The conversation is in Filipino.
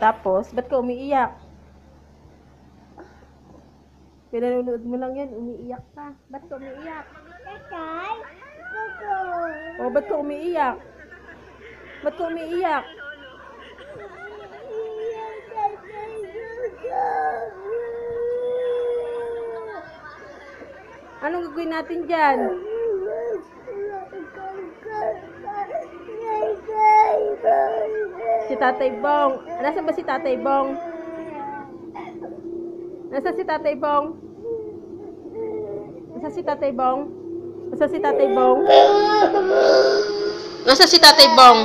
tapos, ba't ka umiiyak? Pinanonood mo lang yan, umiiyak ka. Ba't ka umiiyak? O, ba't ka umiiyak? Ba't ka umiiyak? Anong gagawin natin dyan? Si Tatay Bong. Nasaan ba si Tatay Bong? Nasaan si Tatay Bong? Nasaan si Tatay Bong? Nasaan si Tatay Bong? Nasaan si Tatay Bong?